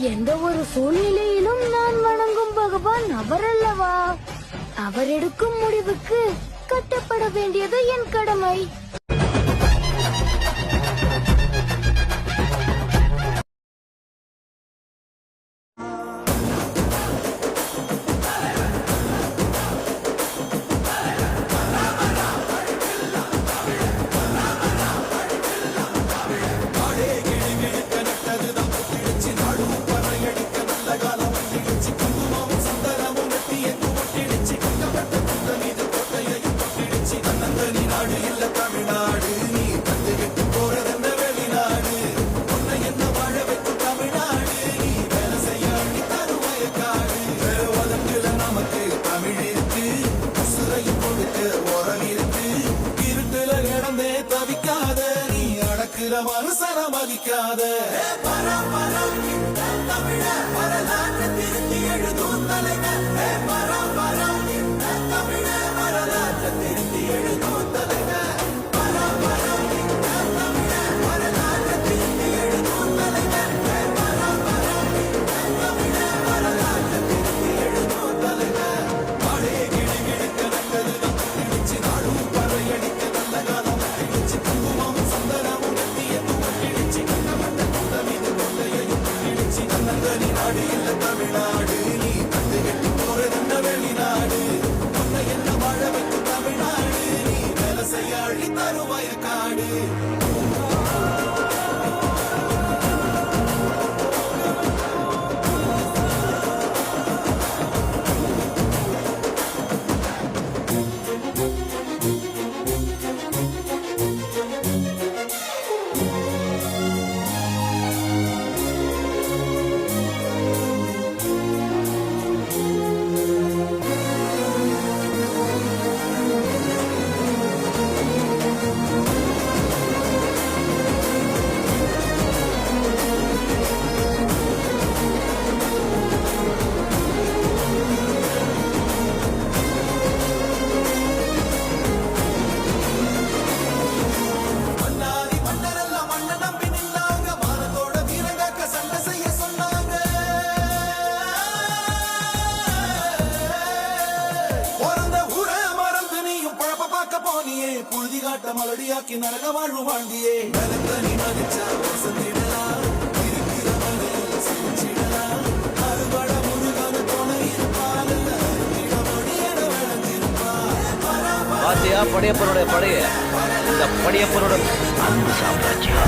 எந்த ஒரு சூழ்நிலையிலும் நான் வணங்கும் பகவான் அவரல்லவா? அவர் எடுக்கும் முடிவுக்கு கட்டப்பட வேண்டியது என் கடமை. மனுஷன மதிக்காத பரம் தமிழ வரலாற்று திருத்தி எழுதும் தலைவர். பரம் தமிழ வரலாற்று திருத்தி எழுதும் தலைவர். பரம் தமிழ வரலாற்று திருத்தி எழுதும் தலைவர். பரம் தமிழ வரலாற்று திருத்தி எழுதும் தலைவர். பாடே கிளி கிழக்க நல்லதுதான் பிடிச்சு நாடும் பறையடிக்க நல்ல காலம் பிடிச்சு குங்குமம் சந்தனம் நாடு இல்ல தமிழ்நாடு. நீ தந்து கட்டி போறதென்ன வெளிநாடு. உன்னை என்ன வாழ வைக்கும் தமிழ்நாடு. நீ வேலை செய்ய அழி தருவாய காடு. புழுதி காட்ட மலடியாக்கி நரக வாழ்வு வாழ்ந்தியே. நலத்தனி மதிச்சா வசந்திடலாம் இருக்கிற மலையில் சிரிச்சிடலாம். அறுபட முருகனு துணை இருப்பால் அருந்திடமொழியன விளந்திருப்பார். பாத்தியா படையப்பனுடைய படைய, இந்த படையப்பனோட அன்பு சாம்ராஜ்யம்.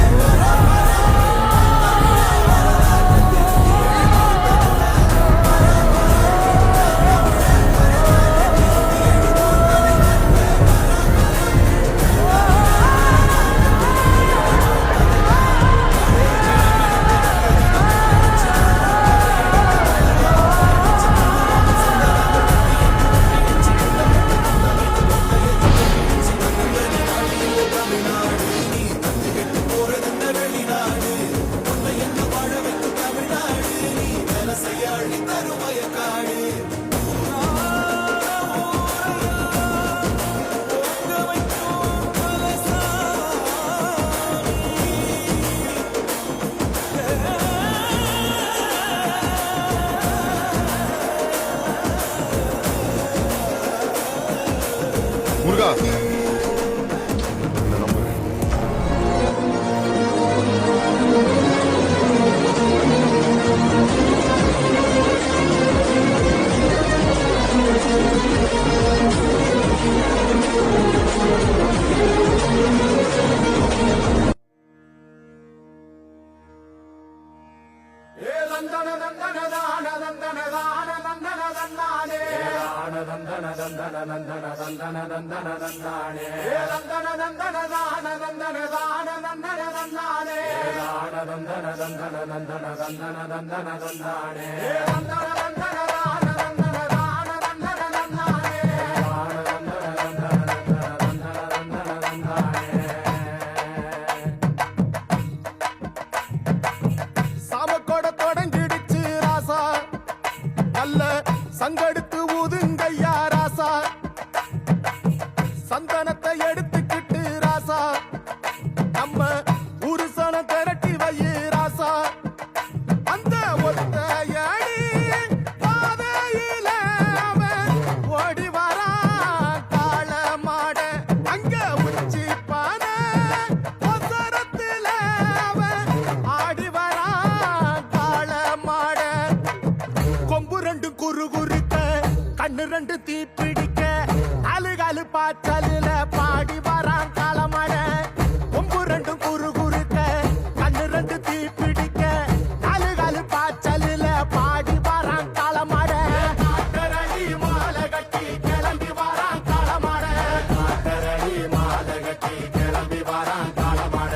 முருகா நந்தன நந்தன நந்தன நந்தன நந்தன நந்தானே நந்தன நந்தன தான நந்தன தான நந்தன நந்தானே நந்தன நந்தன நந்தன நந்தன நந்தன நந்தானே நந்தன நந்தன தான நந்தன தான நந்தன நந்தானே நந்தன நந்தன நந்தன நந்தன நந்தானே. சாமக்கோட தொடங்கிடுச்சு ராசா நல்ல சங்கெடுத்து ஊதுங்கய்யா ராசா. சந்தனத்தை எடுத்துக்கிட்டு ராசா நம்ம உருசன திரட்டி வை ராசா. அந்த ஒரு கண்ணு ரெண்டு தீ பிடிக்க அழுகாலு பாச்சலுல பாடி வரான் காலமட கொம்பு ரெண்டும் குறு குறுக்க கண்ணு ரெண்டு தீ பிடிக்க அழுகாலு பாச்சலுல பாடி வரான் காலமட காட்டரடி மாலை கட்டி கிளம்பி வரான் காலமட காட்டரடி மாலை கட்டி கிளம்பி வரான் காலமட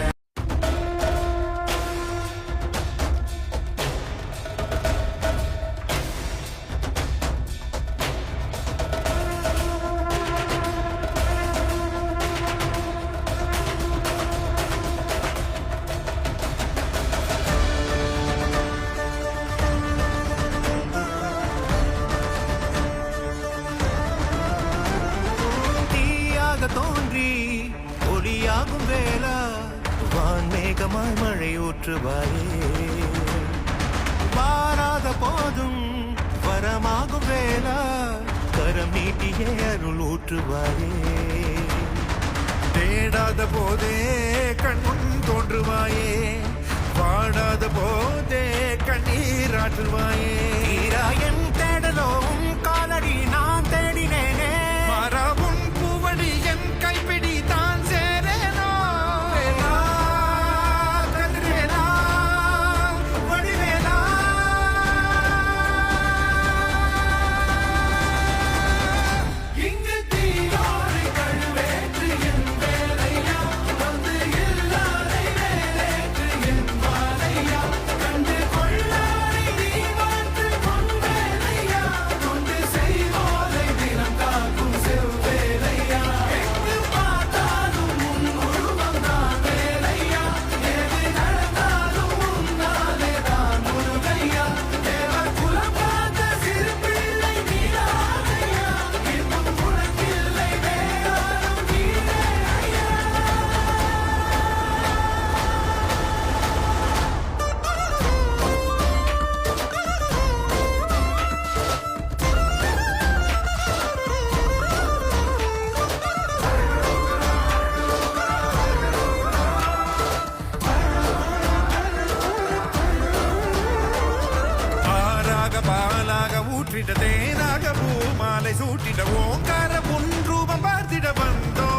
தீயாக தோன்றி ஒளியாகும் வேளா வான்மேகமாய் மழை ஊற்றுவாயே வாராத போதும் வரமாகும் வேளா கரம் நீட்டியே அருள் ஊற்றுவாயே தேடாத போதே கண்முன் தோன்றுவாயே வாடாத போதே கண்ணீர் ஆற்றுவாயே என் தேடலும் காலடி நான் தேடினேனே மாறாவும் பூவடி என் கைப்பிடி தான் சேரேனோ வேலா, கதிர்வேலா, வடிவேலா. இங்கு தீயோடு கழுவேற்று என் வேலையா வந்து இல்லாதை வேலேற்று என் மாலையா கண்டு கொள்ளாரை நீ வாழ்த்து பொன் வேலையா கொண்டு செய்வோலை தினம் காக்கும் செவ்வேலையா எங்கு பார்த்தாலும் உன் உருவம் தான் வேலையா எது நடந்தாலும் உன்னாலே தான் முருகையா தேவர் குலம் பார்த்த சிறு பிள்ளை நீராதையா இன்னும் உனக்கில்லை வேறாரும் நீரே ஐயா. ஆறாக பாலாக ஊற்றிட தேனாக பூமாலை சூட்டிட ஓங்கார பொன் ரூபம் பார்த்திட வந்தோ